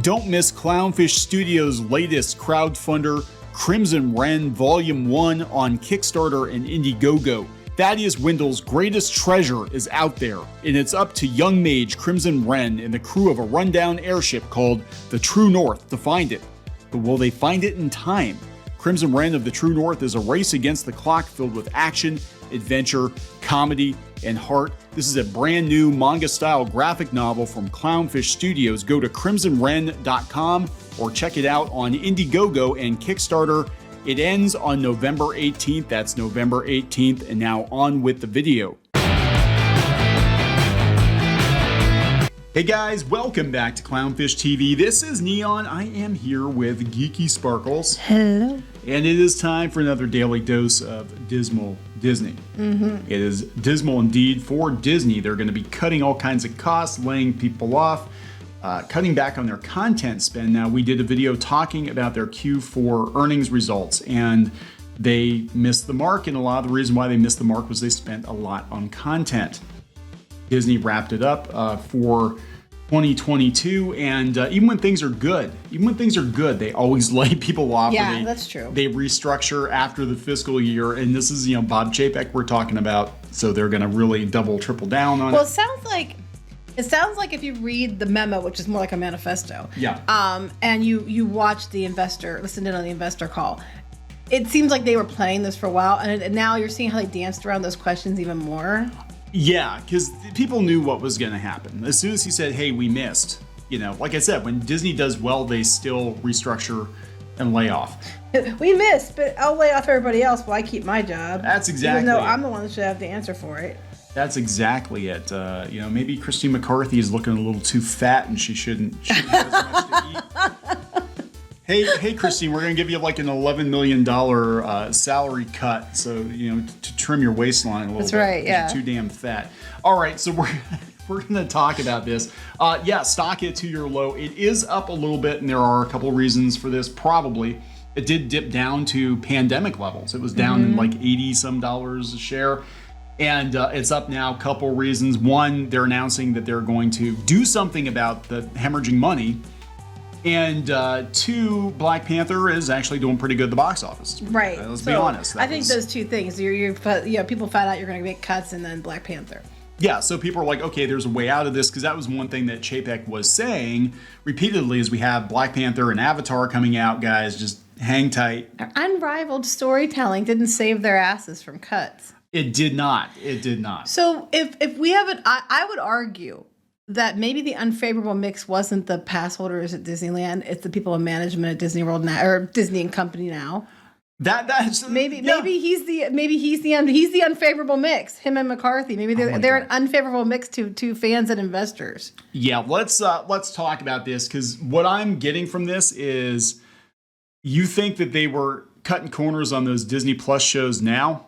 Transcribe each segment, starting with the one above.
Don't miss Clownfish Studios' latest crowdfunder, Crimson Wren Volume 1 on Kickstarter and Indiegogo. Thaddeus Wendell's greatest treasure is out there, and it's up to young mage Crimson Wren and the crew of a rundown airship called the True North to find it. But will they find it in time? Crimson Wren of the True North is a race against the clock filled with action, adventure, comedy, and heart. This is a brand new manga-style graphic novel from Clownfish Studios. Go to crimsonwren.com or check it out on Indiegogo and Kickstarter. It ends on November 18th. That's November 18th. And now on with the video. Hey guys, welcome back to Clownfish TV. This is Neon. I am here with Geeky Sparkles. Hello. And it is time for another daily dose of Dismal Disney. It is dismal indeed for Disney. They're going to be cutting all kinds of costs, laying people off, cutting back on their content spend. Now, we did a video talking about their Q4 earnings results, and they missed the mark. And a lot of the reason why they missed the mark was they spent a lot on content. Disney wrapped it up for 2022, and even when things are good, they always lay people off. Yeah, that's true. They restructure after the fiscal year, and this is, Bob Chapek we're talking about, so they're going to really double, triple down on it. Well, it sounds like if you read the memo, which is more like a manifesto, and you watch listen in on the investor call, it seems like they were planning this for a while, and now you're seeing how they danced around those questions even more. Yeah, because people knew what was going to happen. As soon as he said, hey, we missed, like I said, when Disney does well, they still restructure and lay off. We missed, but I'll lay off everybody else while I keep my job. That's exactly Even though it. I'm the one that should have the answer for it. That's exactly it. Maybe Christine McCarthy is looking a little too fat and she shouldn't have as much to eat. Hey, Christine, we're going to give you like an $11 million salary cut, so, to trim your waistline a little bit. That's right, yeah. You're too damn fat. All right, so we're going to talk about this. Stock hit 2-year low. It is up a little bit, and there are a couple reasons for this. Probably, it did dip down to pandemic levels. It was down in like $80-some a share. And it's up now. Couple reasons. One, they're announcing that they're going to do something about the hemorrhaging money. And two, Black Panther is actually doing pretty good at the box office. Right. Let's be honest. I think those two things. People found out you're going to make cuts, and then Black Panther. Yeah, so people are like, okay, there's a way out of this, because that was one thing that Chapek was saying repeatedly is we have Black Panther and Avatar coming out, guys, just hang tight. Their unrivaled storytelling didn't save their asses from cuts. It did not. So if we haven't, I would argue that maybe the unfavorable mix wasn't the pass holders at Disneyland; it's the people in management at Disney World now, or Disney and Company now. That's maybe he's the unfavorable mix. Him and McCarthy. Maybe they're an unfavorable mix to fans and investors. Yeah, let's talk about this, because what I'm getting from this is, you think that they were cutting corners on those Disney Plus shows now?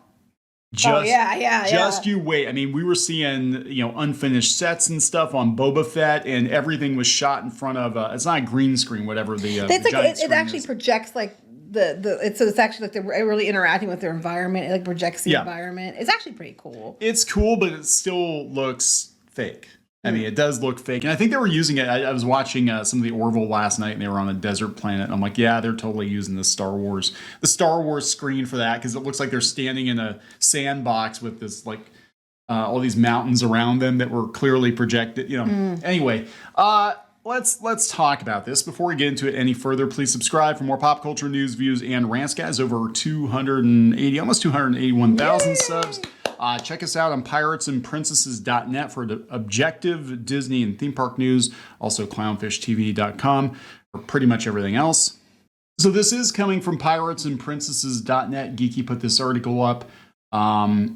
Just you wait. I mean, we were seeing, unfinished sets and stuff on Boba Fett, and everything was shot in front of it's not a green screen, whatever the it actually projects like it's actually like they're really interacting with their environment. It like projects the environment. It's actually pretty cool. It's cool, but it still looks fake. I mean, it does look fake. And I think they were using it. I was watching some of the Orville last night, and they were on a desert planet. And I'm like, yeah, they're totally using the Star Wars screen for that, because it looks like they're standing in a sandbox with this, like, all these mountains around them that were clearly projected. Anyway, let's talk about this. Before we get into it any further, please subscribe for more pop culture news, views, and rants, guys. Over almost 281,000 subs. Check us out on piratesandprincesses.net for the objective Disney and theme park news. Also clownshishtv.com for pretty much everything else. So this is coming from piratesandprincesses.net. Geeky put this article up.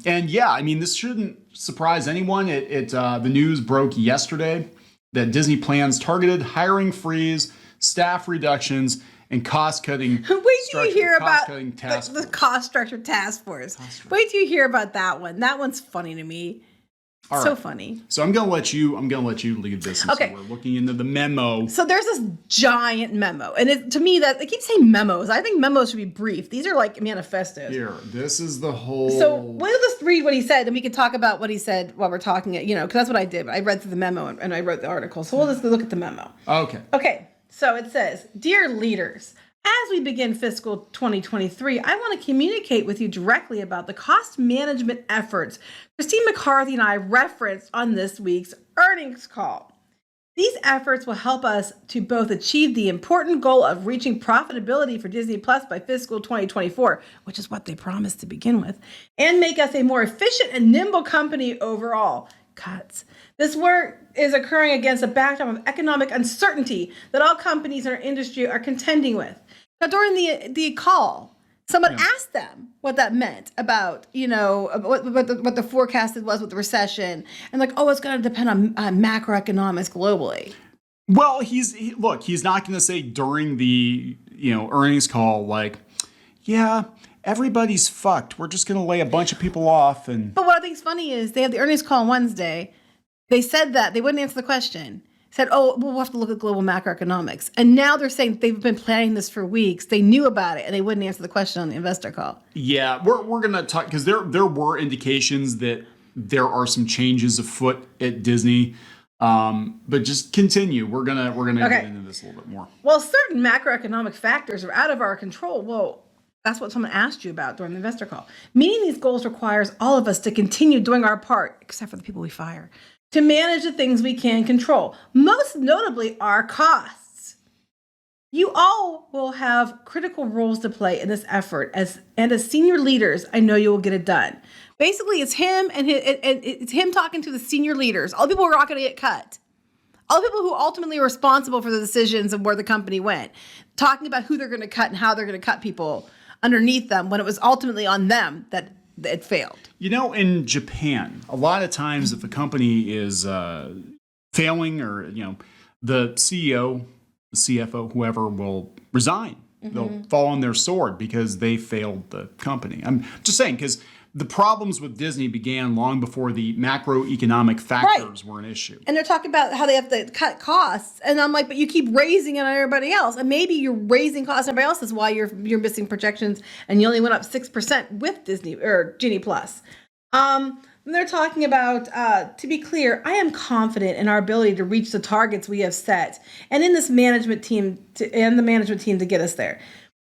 This shouldn't surprise anyone. The news broke yesterday that Disney plans targeted hiring freeze, staff reductions, and cost-cutting. Wait till you hear about the cost structure task force. Wait till you hear about that one. That one's funny to me. All so right. Funny. So I'm gonna let you lead this. Okay. So we're looking into the memo. So there's this giant memo, and to me that they keep saying memos. I think memos should be brief. These are like manifestos. Here, this is the whole. So we'll just read what he said, and we can talk about what he said while we're talking. Because that's what I did. I read through the memo and I wrote the article. So we'll just look at the memo. Okay. Okay. So it says, Dear leaders, as we begin fiscal 2023, I want to communicate with you directly about the cost management efforts Christine McCarthy and I referenced on this week's earnings call. These efforts will help us to both achieve the important goal of reaching profitability for Disney Plus by fiscal 2024, which is what they promised to begin with, and make us a more efficient and nimble company overall. Cuts. This work is occurring against a backdrop of economic uncertainty that all companies in our industry are contending with. Now, during the call, someone asked them what that meant about, what the forecasted was with the recession, and like, oh, it's going to depend on macroeconomics globally. Well, he's not going to say during the earnings call like, yeah, everybody's fucked. We're just going to lay a bunch of people off. But what I think is funny is they had the earnings call on Wednesday. They said that they wouldn't answer the question. Said, oh, we'll have to look at global macroeconomics. And now they're saying they've been planning this for weeks. They knew about it and they wouldn't answer the question on the investor call. Yeah, we're going to talk because there were indications that there are some changes afoot at Disney. But just continue. We're gonna get into this a little bit more. Well, certain macroeconomic factors are out of our control. Well, that's what someone asked you about during the investor call. Meeting these goals requires all of us to continue doing our part, except for the people we fire, to manage the things we can control, most notably our costs. You all will have critical roles to play in this effort, as senior leaders, I know you will get it done. Basically, it's him and it's him talking to the senior leaders, all the people who are not going to get cut, all the people who ultimately are responsible for the decisions of where the company went, talking about who they're going to cut and how they're going to cut people underneath them when it was ultimately on them that it failed. In Japan, a lot of times if a company is failing or, the CEO, the CFO, whoever will resign. Mm-hmm. They'll fall on their sword because they failed the company. I'm just saying, because the problems with Disney began long before the macroeconomic factors were an issue. And they're talking about how they have to cut costs. And I'm like, but you keep raising it on everybody else. And maybe you're raising costs on everybody else. That's why you're missing projections. And you only went up 6% with Disney or Genie Plus. They're talking about, to be clear, I am confident in our ability to reach the targets we have set and in this management team to get us there.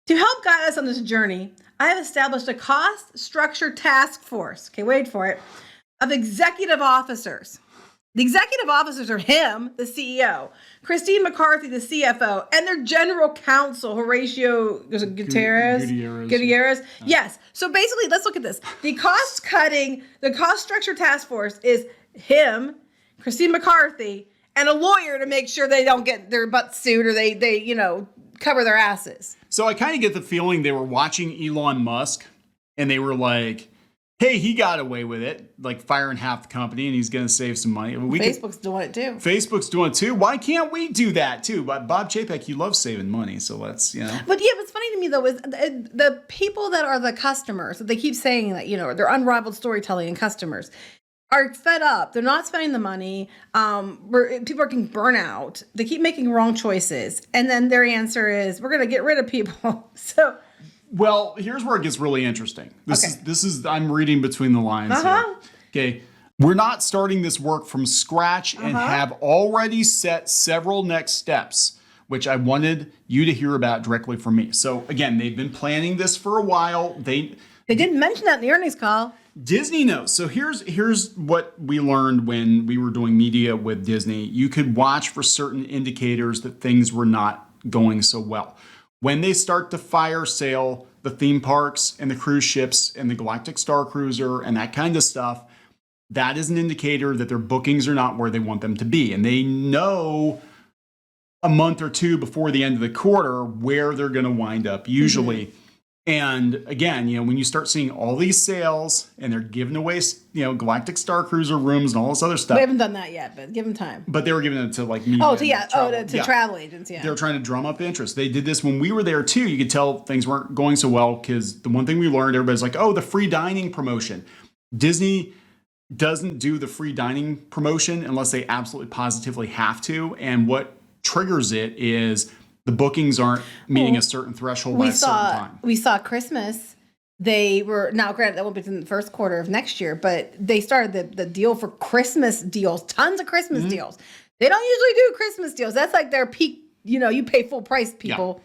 To help guide us on this journey, I have established a cost structure task force, wait for it, of executive officers. The executive officers are him, the CEO, Christine McCarthy, the CFO, and their general counsel, Horatio Gutierrez. Yes. So basically, let's look at this. The cost structure task force is him, Christine McCarthy, and a lawyer to make sure they don't get their butts sued or they cover their asses. So I kind of get the feeling they were watching Elon Musk and they were like, hey, he got away with it, like firing half the company and he's going to save some money. Facebook's doing it too. Facebook's doing it too. Why can't we do that too? But Bob Chapek, he loves saving money. So let's, But yeah, what's funny to me though is the people that are the customers, they keep saying that, they're unrivaled storytelling and customers, are fed up. They're not spending the money. People are getting burnout. They keep making wrong choices. And then their answer is, we're going to get rid of people. So, well, here's where it gets really interesting. This is I'm reading between the lines here. Okay. We're not starting this work from scratch and have already set several next steps, which I wanted you to hear about directly from me. So again, they've been planning this for a while. They didn't mention that in the earnings call. Disney knows. So here's what we learned when we were doing media with Disney. You could watch for certain indicators that things were not going so well. When they start to fire sale the theme parks and the cruise ships and the Galactic Star Cruiser and that kind of stuff, that is an indicator that their bookings are not where they want them to be. And they know a month or two before the end of the quarter where they're going to wind up usually. Mm-hmm. And again, when you start seeing all these sales and they're giving away, Galactic Star Cruiser rooms and all this other stuff. We haven't done that yet, but give them time. But they were giving it to media. Travel agents. Yeah. They were trying to drum up interest. They did this when we were there too. You could tell things weren't going so well because the one thing we learned, everybody's like, oh, the free dining promotion. Disney doesn't do the free dining promotion unless they absolutely positively have to. And what triggers it is the bookings aren't meeting a certain threshold by a certain time. We saw Christmas. They were, now granted that won't be in the first quarter of next year, but they started the deal for Christmas deals, tons of Christmas deals. They don't usually do Christmas deals. That's like their peak you pay full price people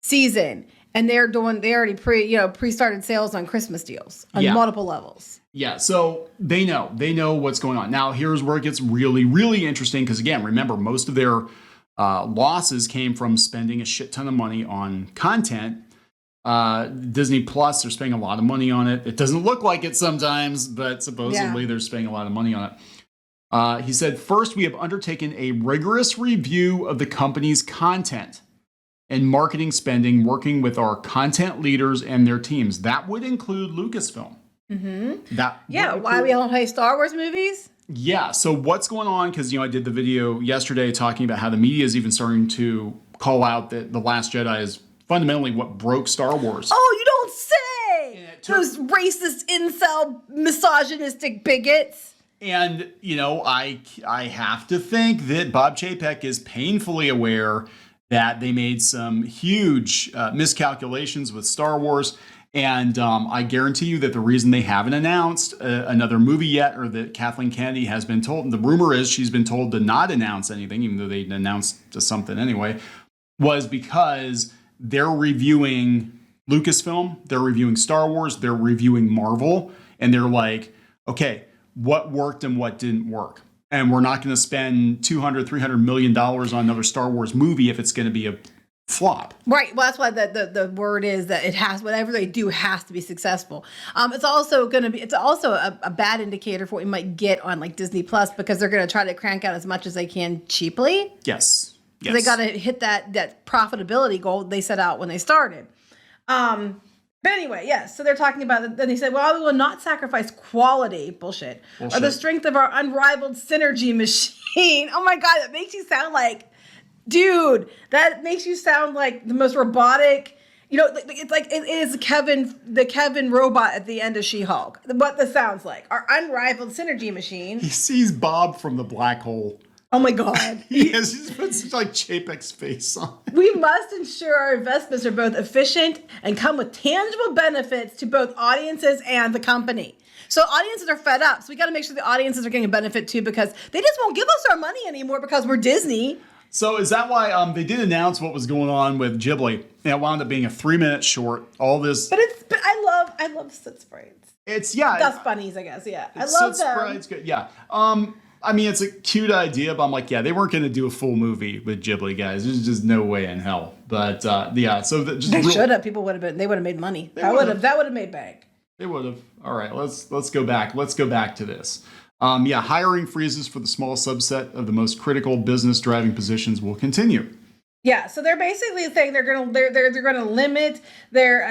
season. And they already pre-started sales on Christmas deals on multiple levels. Yeah, so they know what's going on. Now, here's where it gets really, really interesting. Because again, remember, most of their losses came from spending a shit ton of money on content. Disney Plus, they're spending a lot of money on it. It doesn't look like it sometimes, but supposedly they're spending a lot of money on it. He said, first, we have undertaken a rigorous review of the company's content and marketing spending, working with our content leaders and their teams. That would include Lucasfilm. Mm-hmm. Why we don't play Star Wars movies? Yeah. So what's going on? Because I did the video yesterday talking about how the media is even starting to call out that The Last Jedi is fundamentally what broke Star Wars. Oh, you don't say! Those racist, incel, misogynistic bigots. And I have to think that Bob Chapek is painfully aware that they made some huge miscalculations with Star Wars. And I guarantee you that the reason they haven't announced another movie yet, or that Kathleen Kennedy has been told, the rumor is she's been told to not announce anything, even though they announced something anyway, was because they're reviewing Lucasfilm, they're reviewing Star Wars, they're reviewing Marvel, and they're like, okay, what worked and what didn't work? And we're not going to spend $200-300 million on another Star Wars movie if it's going to be a flop. Right. Well, that's why the word is that it has, whatever they do has to be successful. It's also a bad indicator for what we might get on like Disney Plus, because they're going to try to crank out as much as they can cheaply. Yes. They got to hit that profitability goal they set out when they started. But anyway, yes. So they're talking about it. Then they said, well, we will not sacrifice quality, bullshit, or the strength of our unrivaled synergy machine. Oh my God, that makes you sound like, dude, that makes you sound like the most robotic, it's like it is the Kevin robot at the end of She-Hulk. What this sounds like. Our unrivaled synergy machine. He sees Bob from the black hole. Oh my God. He's put such like Chapek's face on. We must ensure our investments are both efficient and come with tangible benefits to both audiences and the company. So audiences are fed up. So we got to make sure the audiences are getting a benefit too, because they just won't give us our money anymore because we're Disney. So is that why they did announce what was going on with Ghibli? And it wound up being a 3-minute short. All this. But I love Soot Sprites. It's Dust bunnies, I guess. Yeah, I love Soot them. Sprites, good. Yeah. I mean, it's a cute idea, but I'm like, they weren't going to do a full movie with Ghibli, guys. There's just no way in hell. But so they should have. People would have been. They would have made money. That would have made bank. They would have. All right, let's go back. Let's go back to this. Hiring freezes for the small subset of the most critical business driving positions will continue. Yeah, so they're basically saying they're gonna limit their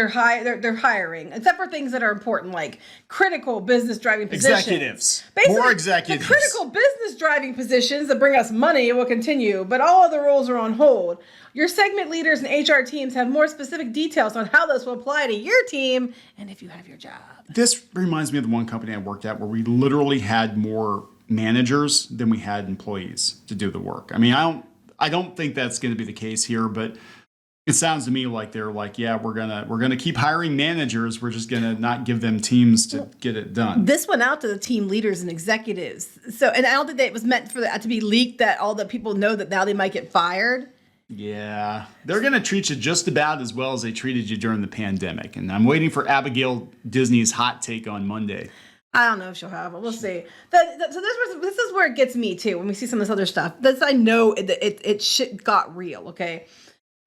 hiring, except for things that are important, like critical business driving positions. Executives. Basically, more executives. The critical business driving positions that bring us money will continue, but all other roles are on hold. Your segment leaders and HR teams have more specific details on how this will apply to your team and if you have your job. This reminds me of the one company I worked at where we literally had more managers than we had employees to do the work. I mean, I don't think that's going to be the case here, but it sounds to me like they're like, yeah, we're gonna keep hiring managers. We're just gonna not give them teams to get it done. This went out to the team leaders and executives. So, and I don't think that it was meant for that to be leaked, that all the people know that now they might get fired. Yeah, they're gonna treat you just about as well as they treated you during the pandemic. And I'm waiting for Abigail Disney's hot take on Monday. I don't know if she'll have it. We'll see. So this is where it gets me too when we see some of this other stuff. I know it shit got real. Okay.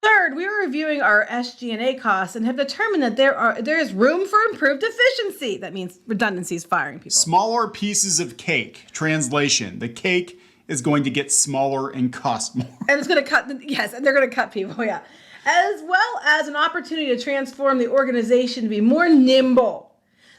Third, we were reviewing our SG&A costs and have determined that there is room for improved efficiency. That means redundancies, firing people. Smaller pieces of cake. Translation: the cake is going to get smaller and cost more. And it's going to cut. Yes, and they're going to cut people. Yeah, as well as an opportunity to transform the organization to be more nimble.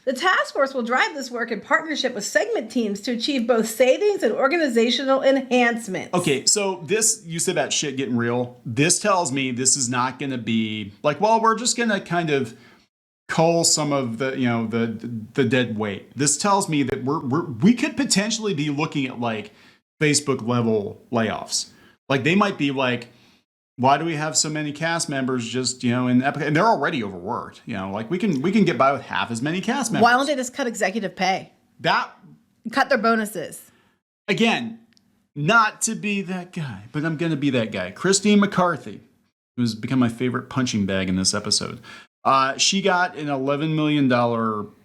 The task force will drive this work in partnership with segment teams to achieve both savings and organizational enhancements. Okay, so this, you said about shit getting real. This tells me this is not going to be like, well, we're just going to kind of cull some of the, the dead weight. This tells me that we could potentially be looking at like Facebook level layoffs. Like they might be like, why do we have so many cast members just, in Epic? And they're already overworked. Like we can get by with half as many cast members. Why don't they just cut executive pay? Cut their bonuses. Again, not to be that guy, but I'm going to be that guy. Christine McCarthy, who's become my favorite punching bag in this episode. She got an $11 million,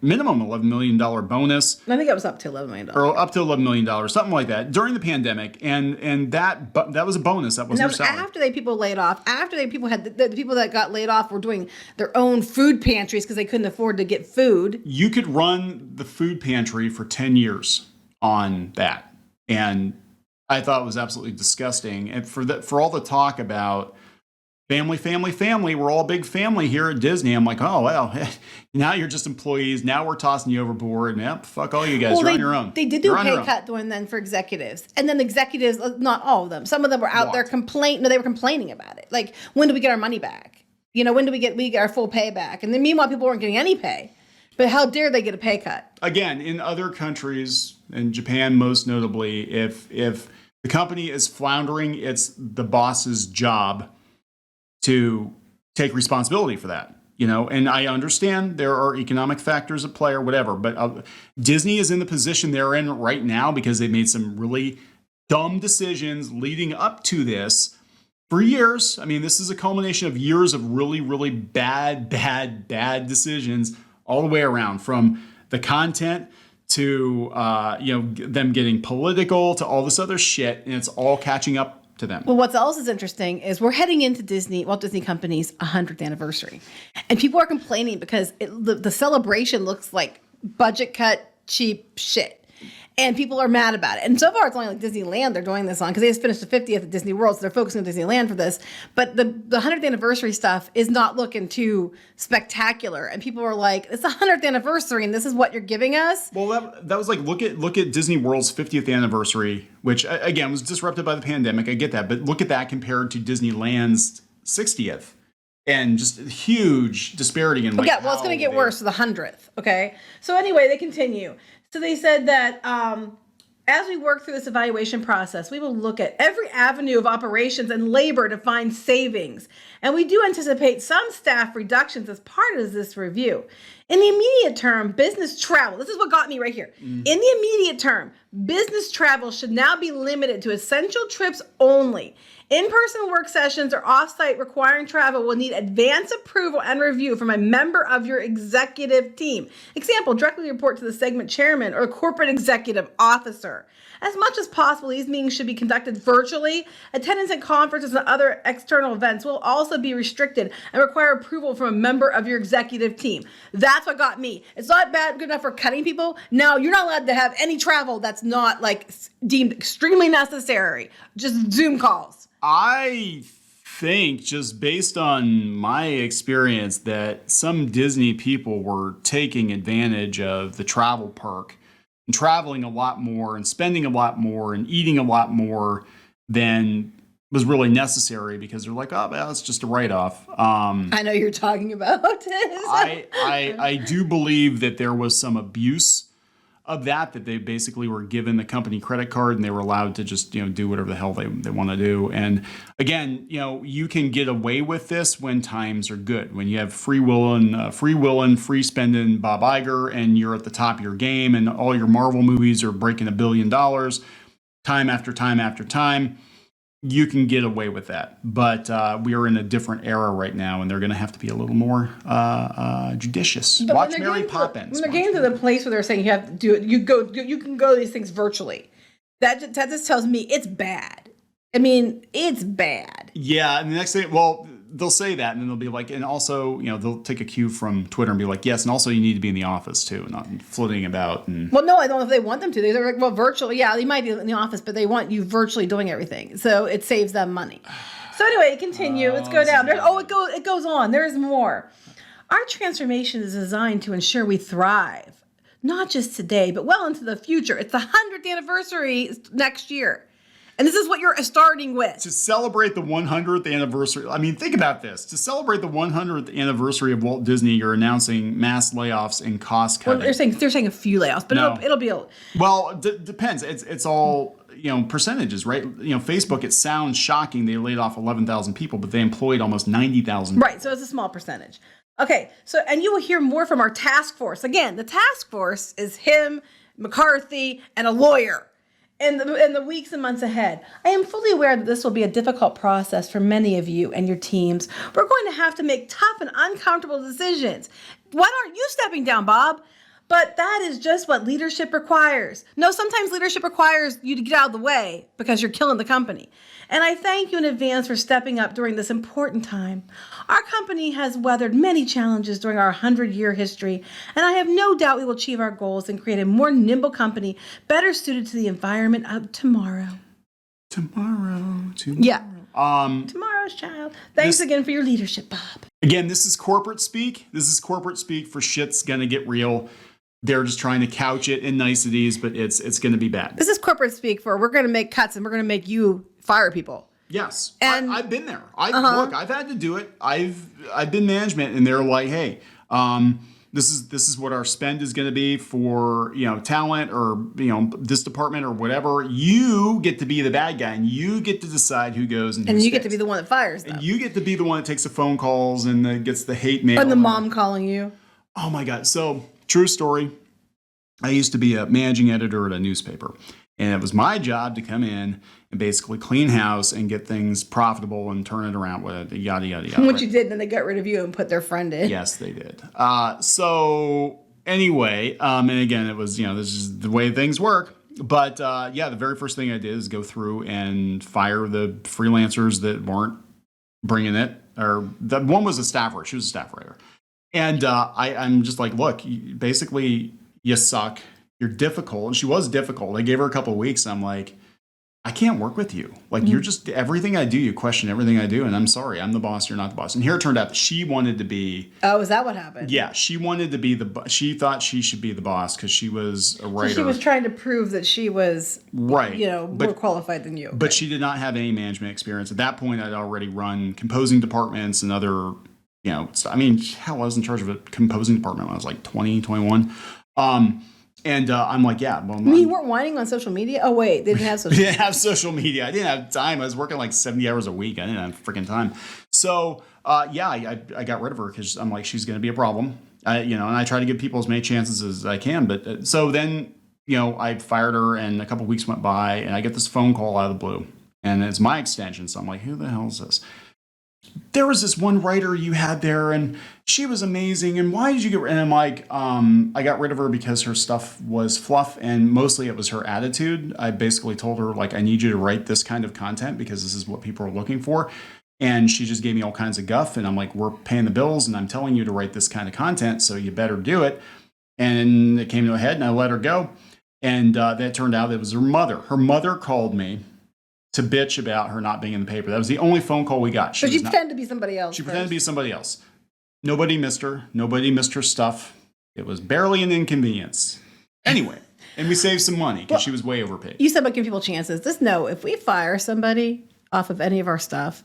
minimum $11 million bonus. I think it was up to $11 million. Or up to $11 million, something like that, during the pandemic. And that was a bonus. That was their salary. After people laid off. After people had the people that got laid off were doing their own food pantries because they couldn't afford to get food. You could run the food pantry for 10 years on that. And I thought it was absolutely disgusting. And for all the talk about family, we're all a big family here at Disney. I'm like, oh, well, now you're just employees. Now we're tossing you overboard. Yep, fuck all you guys. You're on your own. They did do a pay cut during then for executives. And then the executives, not all of them, some of them were out there they were complaining about it. Like, when do we get our money back? When do we get our full pay back? And then meanwhile, people weren't getting any pay. But how dare they get a pay cut? Again, in other countries, in Japan most notably, if the company is floundering, it's the boss's job to take responsibility for that, and I understand there are economic factors at play or whatever, but Disney is in the position they're in right now because they made some really dumb decisions leading up to this for years. I mean, this is a culmination of years of really, really bad decisions all the way around, from the content to, them getting political to all this other shit, and it's all catching up to them. Well, what else is interesting is we're heading into Walt Disney Company's 100th anniversary. And people are complaining because the celebration looks like budget cut, cheap shit. And people are mad about it. And so far, it's only like Disneyland they're doing this on, because they just finished the 50th at Disney World, so they're focusing on Disneyland for this. But the 100th anniversary stuff is not looking too spectacular. And people are like, it's the 100th anniversary, and this is what you're giving us? Well, that was like, look at Disney World's 50th anniversary, which, again, was disrupted by the pandemic. I get that. But look at that compared to Disneyland's 60th. And just a huge disparity in well, it's going to get worse for the 100th, okay? So anyway, they continue. So they said that as we work through this evaluation process, we will look at every avenue of operations and labor to find savings. And we do anticipate some staff reductions as part of this review. In the immediate term, business travel, this is what got me right here. In the immediate term, business travel should now be limited to essential trips only. In-person work sessions or off-site requiring travel will need advance approval and review from a member of your executive team. Example, directly report to the segment chairman or corporate executive officer. As much as possible, these meetings should be conducted virtually. Attendance at conferences and other external events will also be restricted and require approval from a member of your executive team. That's what got me. It's not good enough for cutting people. Now, you're not allowed to have any travel that's not deemed extremely necessary. Just Zoom calls. I think, just based on my experience, that some Disney people were taking advantage of the travel perk and traveling a lot more and spending a lot more and eating a lot more than was really necessary, because they're like, oh, well, it's just a write-off. I know you're talking about this. I do believe that there was some abuse of that they basically were given the company credit card and they were allowed to just, do whatever the hell they want to do. And again, you can get away with this when times are good, when you have free spending Bob Iger and you're at the top of your game and all your Marvel movies are breaking $1 billion time after time after time. You can get away with that, but we are in a different era right now, and they're going to have to be a little more judicious. But watch Mary Poppins. When they're getting to the place where they're saying you have to do it, you can go to these things virtually. That just tells me it's bad. I mean, it's bad. Yeah, and the next thing, well, they'll say that, and then they'll be like, and also, they'll take a cue from Twitter and be like, yes, and also you need to be in the office too, not floating about. And well, no, I don't know if they want them to. They're like, well, virtually, yeah, they might be in the office, but they want you virtually doing everything, so it saves them money. So anyway, continue. Let's go down. It goes on. There's more. Our transformation is designed to ensure we thrive, not just today, but well into the future. It's the 100th anniversary next year. And this is what you're starting with. To celebrate the 100th anniversary, I mean, think about this. To celebrate the 100th anniversary of Walt Disney, you're announcing mass layoffs and cost cutting. Well, they're saying a few layoffs, but no. it'll be a... Well, depends. It's all, percentages, right? Facebook, it sounds shocking. They laid off 11,000 people, but they employed almost 90,000 people. Right, so it's a small percentage. Okay, and you will hear more from our task force. Again, the task force is him, McCarthy, and a lawyer. in the weeks and months ahead. I am fully aware that this will be a difficult process for many of you and your teams. We're going to have to make tough and uncomfortable decisions. Why aren't you stepping down, Bob? But that is just what leadership requires. No, sometimes leadership requires you to get out of the way because you're killing the company. And I thank you in advance for stepping up during this important time. Our company has weathered many challenges during our 100-year history, and I have no doubt we will achieve our goals and create a more nimble company better suited to the environment of tomorrow. Tomorrow. Yeah. Tomorrow's child. Thanks again for your leadership, Bob. Again, this is corporate speak. This is corporate speak for shit's gonna get real. They're just trying to couch it in niceties, but it's going to be bad. This is corporate speak for we're going to make cuts and we're going to make you fire people. Yes, and I've been there. Look, I've had to do it. I've been management, and they're like, hey, this is what our spend is going to be for talent or this department or whatever. You get to be the bad guy, and you get to decide who goes and you get to be the one that fires them. And you get to be the one that takes the phone calls and gets the hate mail. And the mom calling you. Oh my God! So. True story. I used to be a managing editor at a newspaper, and it was my job to come in and basically clean house and get things profitable and turn it around with yada, yada, yada. Which you did, then they got rid of you and put their friend in. Yes, they did. So anyway, and again, it was, this is the way things work. But the very first thing I did is go through and fire the freelancers that weren't bringing it. Or the one was a staffer. She was a staff writer. And I'm just like, look, basically, you suck. You're difficult. And she was difficult. I gave her a couple of weeks. And I'm like, I can't work with you. Like, you're just everything I do. You question everything I do. And I'm sorry. I'm the boss. You're not the boss. And here it turned out that she wanted to be. Oh, is that what happened? Yeah. She wanted to be she thought she should be the boss because she was a writer. So she was trying to prove that she was, right. More qualified than you. But she did not have any management experience. At that point, I'd already run composing departments and other. Hell, I was in charge of a composing department when I was like 20, 21. And I'm like, yeah. Well, you weren't whining on social media? Oh, wait, they didn't have social media. They didn't have social media. I didn't have time. I was working like 70 hours a week. I didn't have freaking time. So, I got rid of her because I'm like, she's going to be a problem. And I try to give people as many chances as I can. But so then, I fired her and a couple weeks went by and I get this phone call out of the blue. And it's my extension. So I'm like, who the hell is this? There was this one writer you had there and she was amazing. And why did you get rid? And I'm like, I got rid of her because her stuff was fluff and mostly it was her attitude. I basically told her, like, I need you to write this kind of content because this is what people are looking for. And she just gave me all kinds of guff. And I'm like, we're paying the bills and I'm telling you to write this kind of content. So you better do it. And it came to a head and I let her go. And that turned out it was her mother. Her mother called me to bitch about her not being in the paper. That was the only phone call we got. She pretended to be somebody else. She pretended to be somebody else. Nobody missed her. Nobody missed her stuff. It was barely an inconvenience. Anyway, and we saved some money because she was way overpaid. You said about giving people chances. Just know, if we fire somebody off of any of our stuff,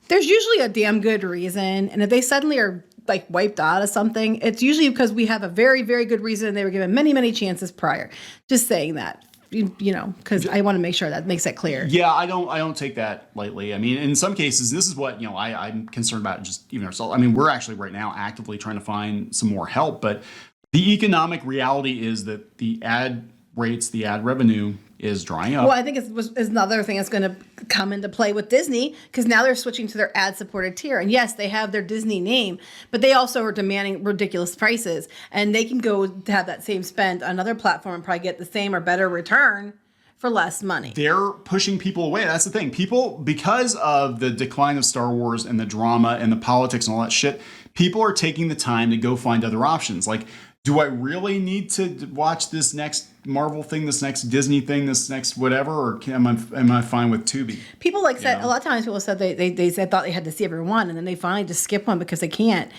there's usually a damn good reason. And if they suddenly are like wiped out of something, it's usually because we have a very, very good reason and they were given many, many chances prior. Just saying that. Because I want to make sure that makes that clear. Yeah, I don't take that lightly. I mean, in some cases, this is what, I'm concerned about just even ourselves. I mean, we're actually right now actively trying to find some more help, but the economic reality is that the ad rates, the ad revenue is drying up. Well, I think it's another thing that's going to come into play with Disney because now they're switching to their ad-supported tier. And yes, they have their Disney name, but they also are demanding ridiculous prices. And they can go to have that same spend on another platform and probably get the same or better return for less money. They're pushing people away. That's the thing. People, because of the decline of Star Wars and the drama and the politics and all that shit, people are taking the time to go find other options. Like, do I really need to watch this next Marvel thing, this next Disney thing, this next whatever, or am I fine with Tubi? People said a lot of times people said they said thought they had to see every one, and then they finally just skip one because they can't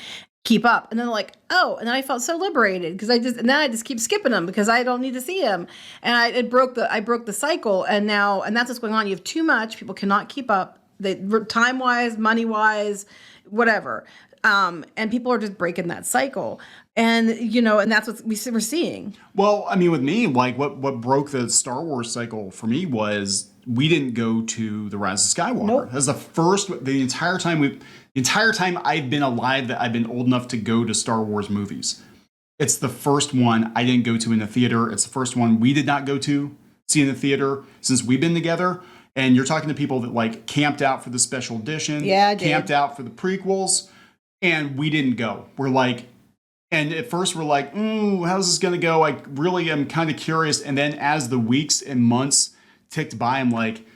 keep up, and then they're like, oh, and then I felt so liberated because I just keep skipping them because I don't need to see them, and I broke the cycle, and that's what's going on. You have too much, people cannot keep up, time wise, money wise, whatever. And people are just breaking that cycle. And, and that's what we're seeing. Well, I mean, with me, like what broke the Star Wars cycle for me was we didn't go to The Rise of Skywalker. Nope. That's the entire time I've been alive that I've been old enough to go to Star Wars movies. It's the first one I didn't go to in the theater. It's the first one we did not go to see in the theater since we've been together. And you're talking to people that like camped out for the special edition, camped out for the prequels, and we didn't go. We're like, and at first we're like, ooh, how's this going to go? I really am kind of curious. And then as the weeks and months ticked by, I'm like,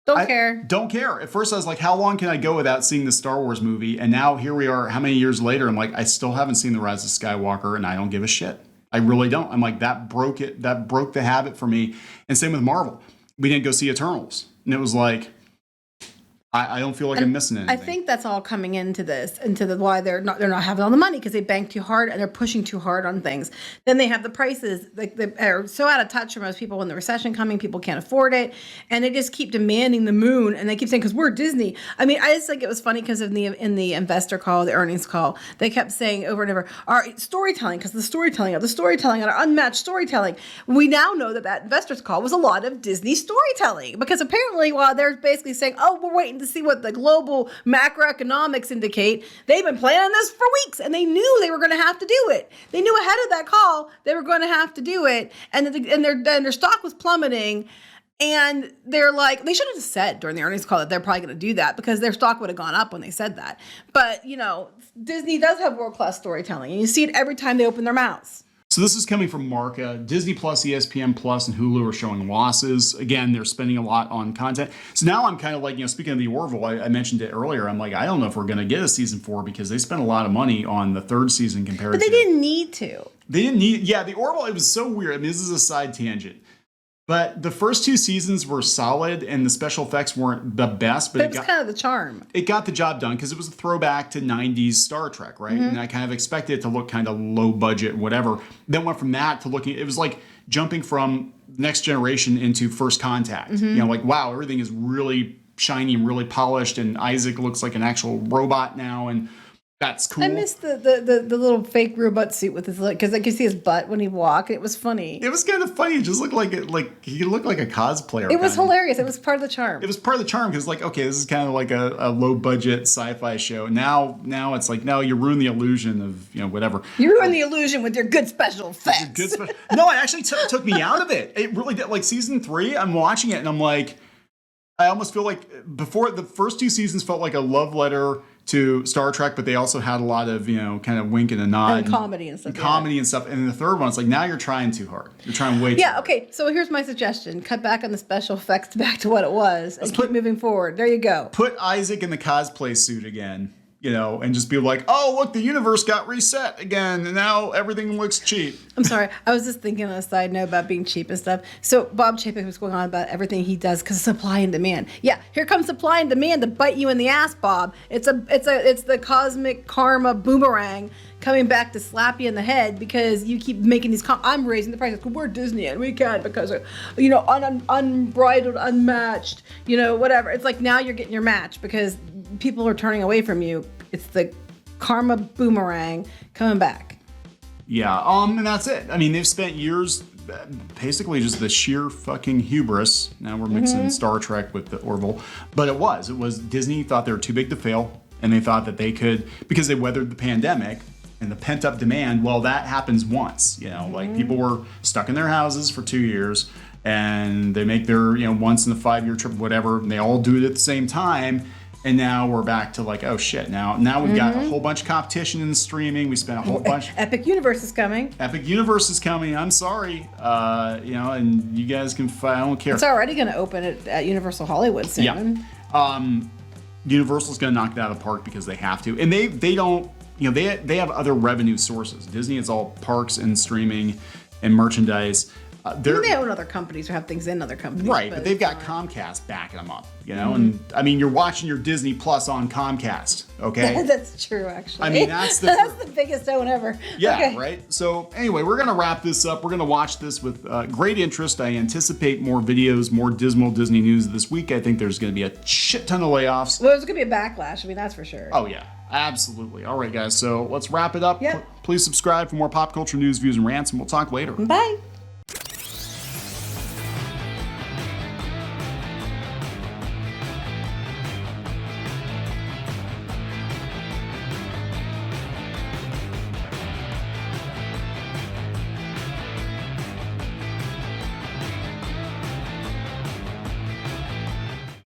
Don't care. At first I was like, how long can I go without seeing the Star Wars movie? And now here we are, how many years later? I'm like, I still haven't seen The Rise of Skywalker, and I don't give a shit. I really don't. I'm like, that broke it. That broke the habit for me. And same with Marvel. We didn't go see Eternals. And it was like, I don't feel like I'm missing anything. I think that's all coming into this, why they're not having all the money, because they bank too hard and they're pushing too hard on things. Then they have the prices, like they are so out of touch for most people. When the recession coming, people can't afford it, and they just keep demanding the moon. And they keep saying, because we're Disney. I mean, I just think it was funny because in the investor call, the earnings call, they kept saying over and over, our storytelling, because the storytelling and our unmatched storytelling. We now know that investors call was a lot of Disney storytelling, because apparently while they're basically saying, oh, we're waiting to see what the global macroeconomics indicate, they've been planning this for weeks, and they knew they were going to have to do it. They knew ahead of that call they were going to have to do it, and their stock was plummeting. And they're like, they should have just said during the earnings call that they're probably going to do that, because their stock would have gone up when they said that. But Disney does have world-class storytelling, and you see it every time they open their mouths. So this is coming from Marca. Disney Plus, ESPN Plus, and Hulu are showing losses. Again, they're spending a lot on content. So now I'm kind of like, speaking of the Orville, I mentioned it earlier. I'm like, I don't know if we're going to get a season 4, because they spent a lot of money on the third season compared to... But they didn't need to. The Orville, it was so weird. I mean, this is a side tangent. But the first 2 seasons were solid, and the special effects weren't the best. But it was kind of the charm. It got the job done, because it was a throwback to 90s Star Trek, right? Mm-hmm. And I kind of expected it to look kind of low budget, whatever. Then went from that to looking, it was like jumping from Next Generation into First Contact. Mm-hmm. Like, wow, everything is really shiny and really polished, and Isaac looks like an actual robot now, and that's cool. I missed the little fake robot suit with his, because I could see his butt when he walked. It was funny. It was kind of funny. It just looked like he looked like a cosplayer. It was hilarious. It was part of the charm. It was part of the charm, because okay, this is kind of like a low budget sci-fi show. Now it's like, no, you ruin the illusion of whatever. You ruin the illusion with your good special effects. No, it actually took me out of it. It really did. Like season 3, I'm watching it and I'm like, I almost feel like before the first 2 seasons felt like a love letter to Star Trek, but they also had a lot of, kind of wink and a nod. And comedy and stuff. And stuff. And the third one, it's like, now you're trying too hard. You're trying way too hard. Yeah, okay. So here's my suggestion. Cut back on the special effects back to what it was, and keep moving forward. There you go. Put Isaac in the cosplay suit again, and just be like, oh, look, the universe got reset again, and now everything looks cheap. I'm sorry. I was just thinking on a side note about being cheap and stuff. So Bob Chapek was going on about everything he does because of supply and demand. Yeah, here comes supply and demand to bite you in the ass, Bob. It's the cosmic karma boomerang coming back to slap you in the head, because you keep making these I'm raising the prices. We're Disney and we can't, because of, unbridled, unmatched, whatever. It's like, now you're getting your match because people are turning away from you. It's the karma boomerang coming back. Yeah, and that's it. I mean, they've spent years basically just the sheer fucking hubris. Now we're mixing Star Trek with the Orville. But it was Disney thought they were too big to fail, and they thought that they could, because they weathered the pandemic and the pent-up demand. Well, that happens once, like people were stuck in their houses for 2 years, and they make their, once in a 5-year trip, whatever, and they all do it at the same time. And now we're back to like, oh shit, now we've got a whole bunch of competition in streaming. We spent a whole bunch. Epic Universe is coming. I'm sorry. And you guys can I don't care. It's already going to open at Universal Hollywood soon. Yeah. Universal's going to knock it out of the park because they have to. And they don't, they have other revenue sources. Disney is all parks and streaming and merchandise. They own other companies or have things in other companies. Right, but they've got Comcast backing them up, and I mean, you're watching your Disney Plus on Comcast, okay? That's true, actually. I mean, that's the biggest own ever. Yeah, okay. Right? So anyway, we're going to wrap this up. We're going to watch this with great interest. I anticipate more videos, more Dismal Disney news this week. I think there's going to be a shit ton of layoffs. Well, there's going to be a backlash. I mean, that's for sure. Oh, yeah. Absolutely. All right, guys. So let's wrap it up. Yep. Please subscribe for more pop culture news, views, and rants, and we'll talk later. Bye.